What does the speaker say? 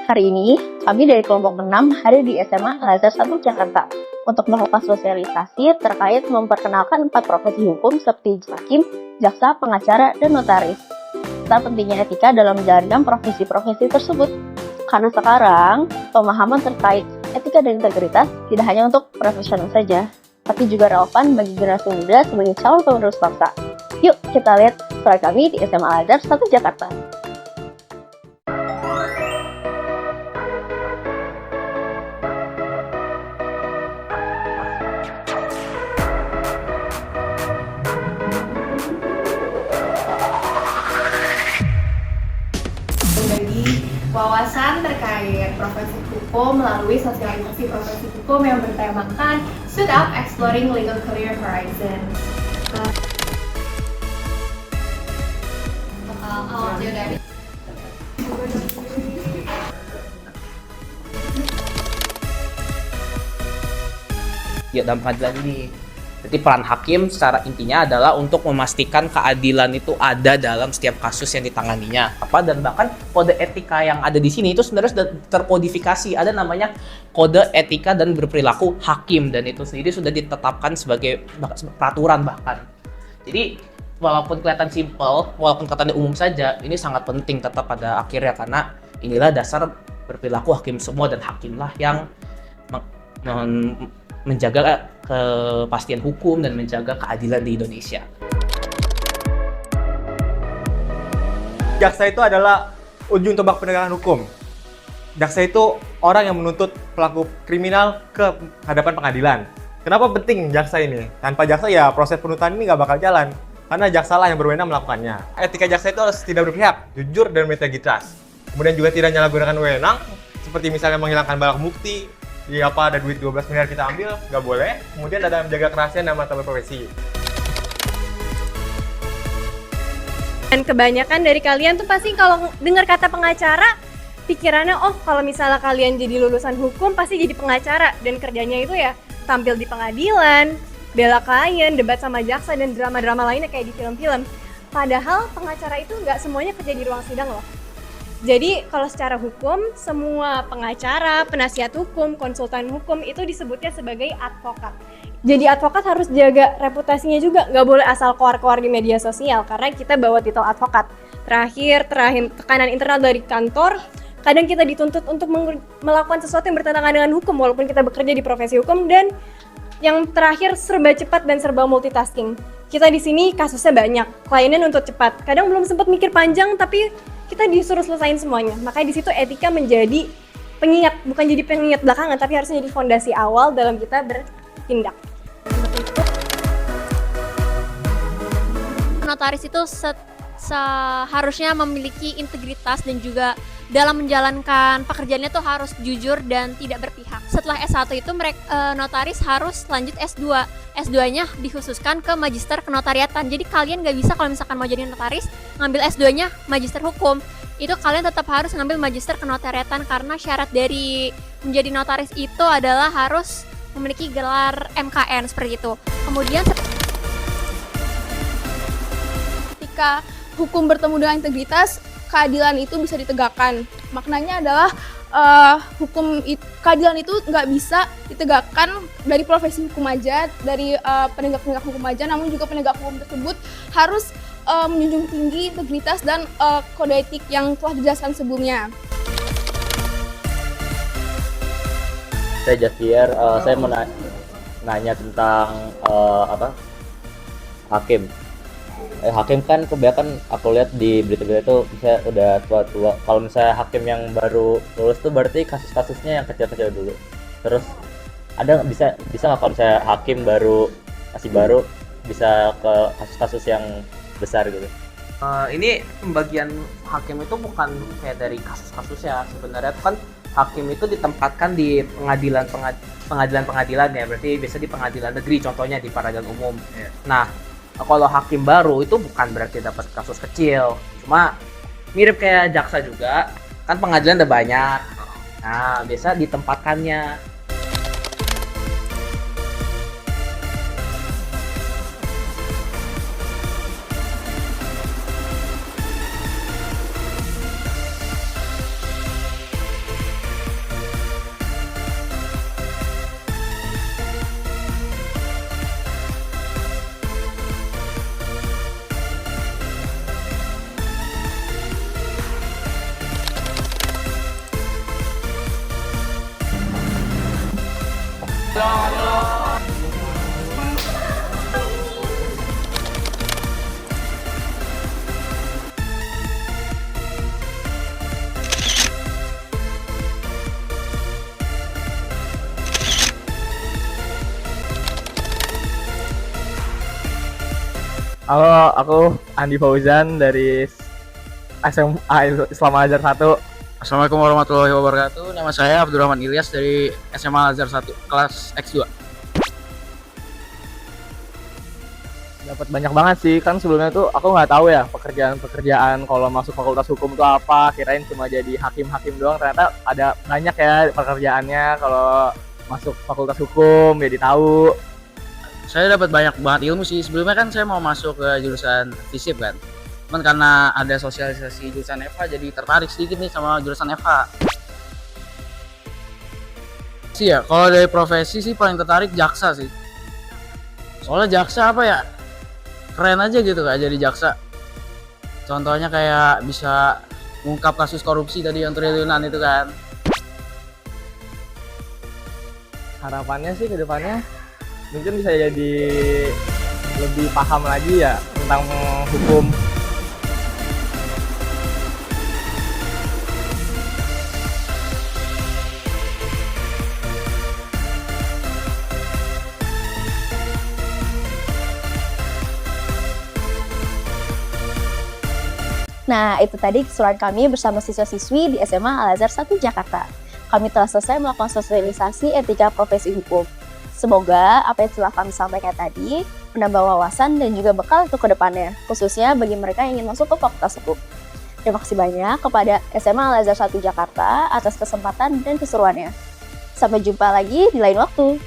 Hari ini, kami dari kelompok 6 hadir di SMA Al-Azhar 1 Jakarta untuk melakukan sosialisasi terkait memperkenalkan 4 profesi hukum seperti hakim, jaksa, pengacara, dan notaris. Serta pentingnya etika dalam menjalankan profesi-profesi tersebut. Karena sekarang, pemahaman terkait etika dan integritas tidak hanya untuk profesional saja, tapi juga relevan bagi generasi muda sebagai calon penerus bangsa. Yuk kita lihat story kami di SMA Al-Azhar 1 Jakarta. Berbagi wawasan terkait profesi hukum melalui sosialisasi profesi hukum yang bertemakan Suit Up Exploring Legal Career Horizon. Audio dari ya dalam pengadilan ini. Jadi peran hakim secara intinya adalah untuk memastikan keadilan itu ada dalam setiap kasus yang ditanganinya. Dan bahkan kode etika yang ada di sini itu sebenarnya sudah terkodifikasi. Ada namanya kode etika dan berperilaku hakim, dan itu sendiri sudah ditetapkan sebagai peraturan bahkan. Jadi walaupun kelihatan simple, walaupun kelihatan umum saja, ini sangat penting tetap pada akhirnya, karena inilah dasar berperilaku hakim semua, dan hakimlah yang menjaga kepastian hukum dan menjaga keadilan di Indonesia. Jaksa itu adalah ujung tombak penegakan hukum. Jaksa itu orang yang menuntut pelaku kriminal ke hadapan pengadilan. Kenapa penting jaksa ini? Tanpa jaksa ya proses penuntutan ini nggak bakal jalan, karena jaksa lah yang berwenang melakukannya. Etika jaksa itu harus tidak berpihak, jujur dan berintegritas. Kemudian juga tidak menyalahgunakan wewenang, seperti misalnya menghilangkan barang bukti. Ada duit 12 miliar kita ambil, nggak boleh. Kemudian ada menjaga kerahasiaan dan martabat profesi. Dan kebanyakan dari kalian tuh pasti kalau dengar kata pengacara, pikirannya kalau misalnya kalian jadi lulusan hukum pasti jadi pengacara, dan kerjanya itu ya tampil di pengadilan, bela klien, debat sama jaksa, dan drama-drama lainnya kayak di film-film. Padahal pengacara itu nggak semuanya kerja di ruang sidang loh. Jadi kalau secara hukum, semua pengacara, penasihat hukum, konsultan hukum itu disebutnya sebagai advokat. Jadi advokat harus jaga reputasinya juga, nggak boleh asal keluar-keluar di media sosial karena kita bawa titel advokat. Terakhir tekanan internal dari kantor, kadang kita dituntut untuk melakukan sesuatu yang bertentangan dengan hukum walaupun kita bekerja di profesi hukum. Dan yang terakhir, serba cepat dan serba multitasking. Kita di sini kasusnya banyak, kliennya nuntut cepat. Kadang belum sempat mikir panjang tapi kita disuruh selesain semuanya. Makanya di situ etika menjadi pengingat, bukan jadi pengingat belakangan, tapi harusnya jadi fondasi awal dalam kita bertindak. Notaris itu seharusnya memiliki integritas dan juga dalam menjalankan pekerjaannya tuh harus jujur dan tidak berpihak. Setelah S1 itu notaris harus lanjut S2. S2-nya dikhususkan ke magister kenotariatan. Jadi kalian nggak bisa kalau misalkan mau jadi notaris ngambil S2-nya magister hukum. Itu kalian tetap harus ngambil magister kenotariatan karena syarat dari menjadi notaris itu adalah harus memiliki gelar MKN seperti itu. Kemudian ketika hukum bertemu dengan integritas, keadilan itu bisa ditegakkan. Maknanya adalah keadilan itu nggak bisa ditegakkan dari profesi hukum aja, dari penegak-penegak hukum aja, namun juga penegak hukum tersebut harus menjunjung tinggi integritas dan kode etik yang telah dijelaskan sebelumnya. Saya Javier, saya mau nanya tentang hakim. Hakim kan kebanyakan aku lihat di berita-berita itu misalnya udah tua-tua. Kalau misalnya hakim yang baru lulus tuh berarti kasus-kasusnya yang kecil-kecil dulu. Terus ada bisa nggak kalau misalnya hakim masih baru bisa ke kasus-kasus yang besar gitu? Ini pembagian hakim itu bukan kayak dari kasus-kasusnya. Sebenarnya itu kan hakim itu ditempatkan di pengadilan-pengadilan ya. Berarti biasa di pengadilan negeri, contohnya di peradilan umum. Nah, kalau hakim baru itu bukan berarti dapat kasus kecil, cuma mirip kayak jaksa juga, kan pengadilan udah banyak. Nah, biasa ditempatkannya. Halo, aku Andi Fauzan dari SMA Islam Al Azhar 1. Assalamualaikum warahmatullahi wabarakatuh. Nama saya Abdurrahman Ilyas dari SMA Al Azhar 1 kelas X2. Dapat banyak banget sih, kan sebelumnya tuh aku nggak tahu ya pekerjaan kalau masuk fakultas hukum itu apa, kirain cuma jadi hakim-hakim doang, ternyata ada banyak ya pekerjaannya kalau masuk fakultas hukum, jadi tahu. Saya dapat banyak banget ilmu sih. Sebelumnya kan saya mau masuk ke jurusan FISIP kan. Cuman karena ada sosialisasi jurusan FH jadi tertarik sedikit nih sama jurusan FH. Sih ya, kalau dari profesi sih paling tertarik jaksa sih. Soalnya jaksa apa ya? Keren aja gitu Kak jadi jaksa. Contohnya kayak bisa mengungkap kasus korupsi tadi yang triliunan itu kan. Harapannya sih ke depannya mungkin bisa jadi lebih paham lagi ya tentang hukum. Nah, itu tadi keseruan kami bersama siswa-siswi di SMA Al Azhar 1 Jakarta. Kami telah selesai melakukan sosialisasi etika profesi hukum. Semoga apa yang telah kami sampaikan tadi menambah wawasan dan juga bekal untuk kedepannya, khususnya bagi mereka yang ingin masuk ke fakultas hukum. Terima kasih banyak kepada SMA Al Azhar 1 Jakarta atas kesempatan dan keseruannya. Sampai jumpa lagi di lain waktu.